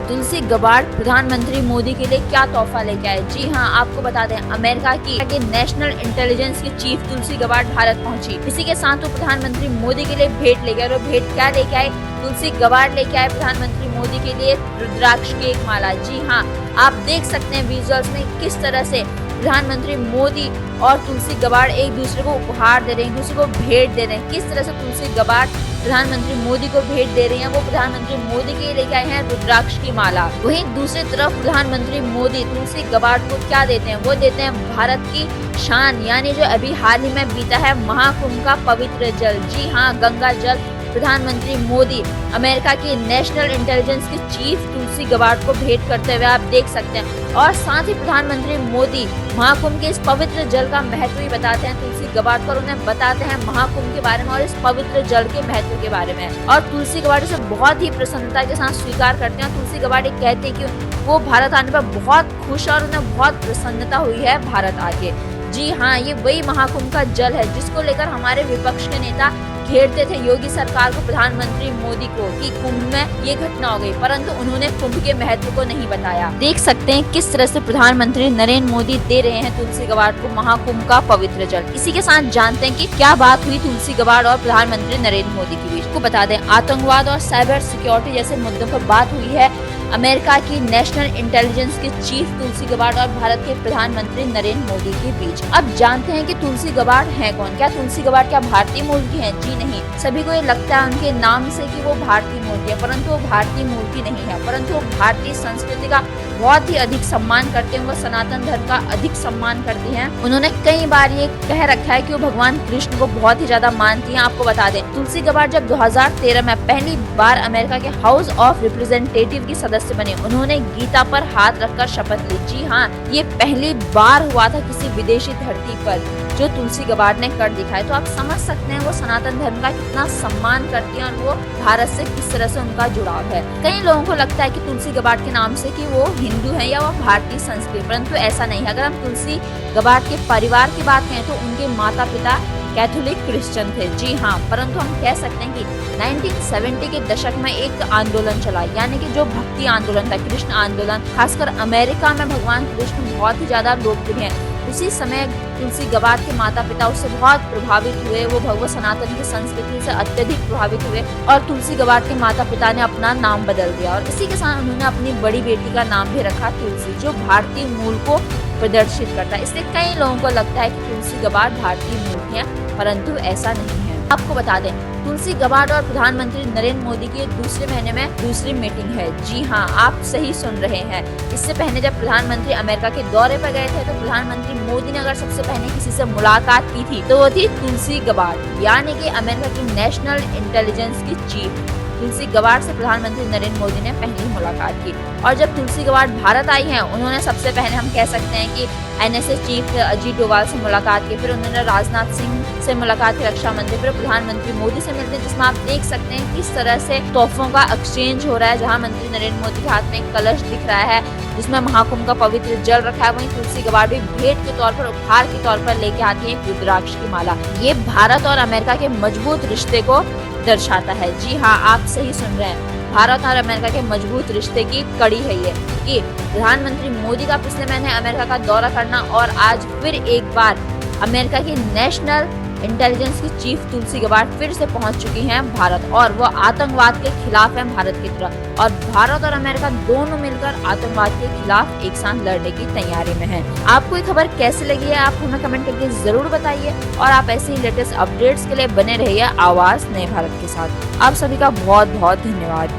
तुलसी Gabbard प्रधानमंत्री मोदी के लिए क्या तोहफा लेके आए। जी हाँ, आपको बता दें अमेरिका की नेशनल इंटेलिजेंस की चीफ तुलसी गबार्ड भारत पहुंची। इसी के साथ वो प्रधानमंत्री मोदी के लिए भेंट लेके आए। और भेंट क्या लेके आए? तुलसी गबार्ड लेके आए प्रधानमंत्री मोदी के लिए रुद्राक्ष की एक माला। जी हाँ, आप देख सकते हैं विजुअल्स में किस तरह से प्रधानमंत्री मोदी और तुलसी गबार्ड एक दूसरे को उपहार दे रहे हैं, एक दूसरे को भेंट दे रहे हैं। किस तरह से तुलसी गबार्ड प्रधानमंत्री मोदी को भेंट दे रही हैं। वो प्रधानमंत्री मोदी के लिए लेके आए हैं रुद्राक्ष की माला। वहीं दूसरी तरफ प्रधानमंत्री मोदी तुलसी गबार्ड को क्या देते हैं? वो देते हैं भारत की शान, यानी जो अभी हाल ही में बीता है महाकुंभ का पवित्र जल। जी हाँ, गंगा जल प्रधानमंत्री मोदी अमेरिका की नेशनल इंटेलिजेंस की चीफ तुलसी गबार्ड को भेंट करते हुए आप देख सकते हैं। और साथ ही प्रधानमंत्री मोदी महाकुंभ के इस पवित्र जल का महत्व ही बताते हैं तुलसी गबार्ड पर, उन्हें बताते हैं महाकुंभ के बारे में और इस पवित्र जल के महत्व के बारे में। और तुलसी गबार्ड इसे बहुत ही प्रसन्नता के साथ स्वीकार करते हैं। तुलसी गबार्ड कहते हैं कि वो भारत आने पर बहुत खुश और उन्हें बहुत प्रसन्नता हुई है भारत आके। जी हाँ, ये वही महाकुंभ का जल है जिसको लेकर हमारे विपक्ष के नेता घेरते थे योगी सरकार को, प्रधानमंत्री मोदी को, कि कुंभ में ये घटना हो गई, परंतु उन्होंने कुंभ के महत्व को नहीं बताया। देख सकते हैं किस तरह से प्रधानमंत्री नरेंद्र मोदी दे रहे हैं तुलसी गबार्ड को महाकुंभ का पवित्र जल। इसी के साथ जानते हैं कि क्या बात हुई तुलसी गबार्ड और प्रधानमंत्री नरेंद्र मोदी के बीच। को बता दें आतंकवाद और साइबर सिक्योरिटी जैसे मुद्दों पर बात हुई है अमेरिका की नेशनल इंटेलिजेंस के चीफ तुलसी गबार्ड और भारत के प्रधानमंत्री नरेंद्र मोदी के बीच। अब जानते हैं कि तुलसी गबार्ड है कौन। क्या तुलसी गबार्ड क्या भारतीय मूल की हैं? जी नहीं, सभी को ये लगता है उनके नाम से कि वो भारतीय मूल की है, परंतु वो भारतीय मूल की नहीं है, परंतु वो भारतीय संस्कृति का बहुत ही अधिक सम्मान करते हैं। वो सनातन धर्म का अधिक सम्मान करती हैं। उन्होंने कई बार ये कह रखा है कि वो भगवान कृष्ण को बहुत ही ज्यादा मानती हैं। आपको बता दें तुलसी गबार्ड जब 2013 में पहली बार अमेरिका के हाउस ऑफ रिप्रेजेंटेटिव की सदस्य बने, उन्होंने गीता पर हाथ रखकर शपथ ली। जी हाँ, ये पहली बार हुआ था किसी विदेशी धरती पर जो तुलसी गबार्ड ने कर दिखाया। तो आप समझ सकते हैं वो सनातन धर्म का कितना सम्मान करती हैं और वो भारत से किस तरह से उनका जुड़ाव है। कई लोगों को लगता है कि तुलसी गबार्ड के नाम से कि वो हिंदू है या वो भारतीय संस्कृति, परंतु ऐसा नहीं है। अगर हम तुलसी गबार्ड के परिवार की बात करें तो उनके माता पिता कैथोलिक क्रिश्चियन थे। जी हाँ, परंतु हम कह सकते हैं कि 1970 के दशक में एक आंदोलन चला, यानी कि जो भक्ति आंदोलन था, कृष्ण आंदोलन, खासकर अमेरिका में भगवान कृष्ण बहुत ही ज्यादा लोकप्रिय हैं। उसी समय तुलसी गबार्ड के माता पिता उससे बहुत प्रभावित हुए। वो भगवत सनातन की संस्कृति से अत्यधिक प्रभावित हुए और तुलसी गबार्ड के माता पिता ने अपना नाम बदल दिया और इसी के साथ उन्होंने अपनी बड़ी बेटी का नाम भी रखा तुलसी, जो भारतीय मूल को प्रदर्शित करता है। इसलिए कई लोगों को लगता है कि तुलसी गबार्ड भारतीय मूल की है, परंतु ऐसा नहीं है। आपको बता दें तुलसी गबार्ड और प्रधानमंत्री नरेंद्र मोदी की दूसरे महीने में दूसरी मीटिंग है। जी हाँ, आप सही सुन रहे हैं। इससे पहले जब प्रधानमंत्री अमेरिका के दौरे पर गए थे तो प्रधानमंत्री मोदी ने अगर सबसे पहले किसी से मुलाकात की थी तो वो थी तुलसी गबार्ड, यानी कि अमेरिका की नेशनल इंटेलिजेंस की चीफ। तुलसी गबार्ड से प्रधानमंत्री नरेंद्र मोदी ने पहली मुलाकात की और जब तुलसी गबार्ड भारत आई हैं उन्होंने सबसे पहले हम कह सकते हैं कि एनएसएस चीफ अजीत डोभाल से मुलाकात की, फिर उन्होंने राजनाथ सिंह से मुलाकात की, रक्षा मंत्री, फिर प्रधानमंत्री मोदी से मिलते हैं, जिसमें आप देख सकते हैं किस तरह से तोहफों का एक्सचेंज हो रहा है। जहां मंत्री नरेंद्र मोदी के हाथ में एक कलश दिख रहा है जिसमें महाकुंभ का पवित्र जल रखा है, वहीं तुलसी गबार्ड भी भेंट के तौर पर, उपहार के तौर पर लेके आती है रुद्राक्ष की माला। ये भारत और अमेरिका के मजबूत रिश्ते को दर्शाता है। जी हाँ, आप सही सुन रहे हैं, भारत और अमेरिका के मजबूत रिश्ते की कड़ी है ये कि प्रधानमंत्री मोदी का पिछले महीने अमेरिका का दौरा करना और आज फिर एक बार अमेरिका की नेशनल इंटेलिजेंस की चीफ तुलसी गबार्ड फिर से पहुंच चुकी हैं भारत और वो आतंकवाद के खिलाफ हैं भारत की तरफ, और भारत और अमेरिका दोनों मिलकर आतंकवाद के खिलाफ एक साथ लड़ने की तैयारी में हैं। आपको ये खबर कैसी लगी है आप हमें कमेंट करके जरूर बताइए और आप ऐसे ही लेटेस्ट अपडेट्स के लिए बने रहिए आवाज नए भारत के साथ। आप सभी का बहुत बहुत धन्यवाद।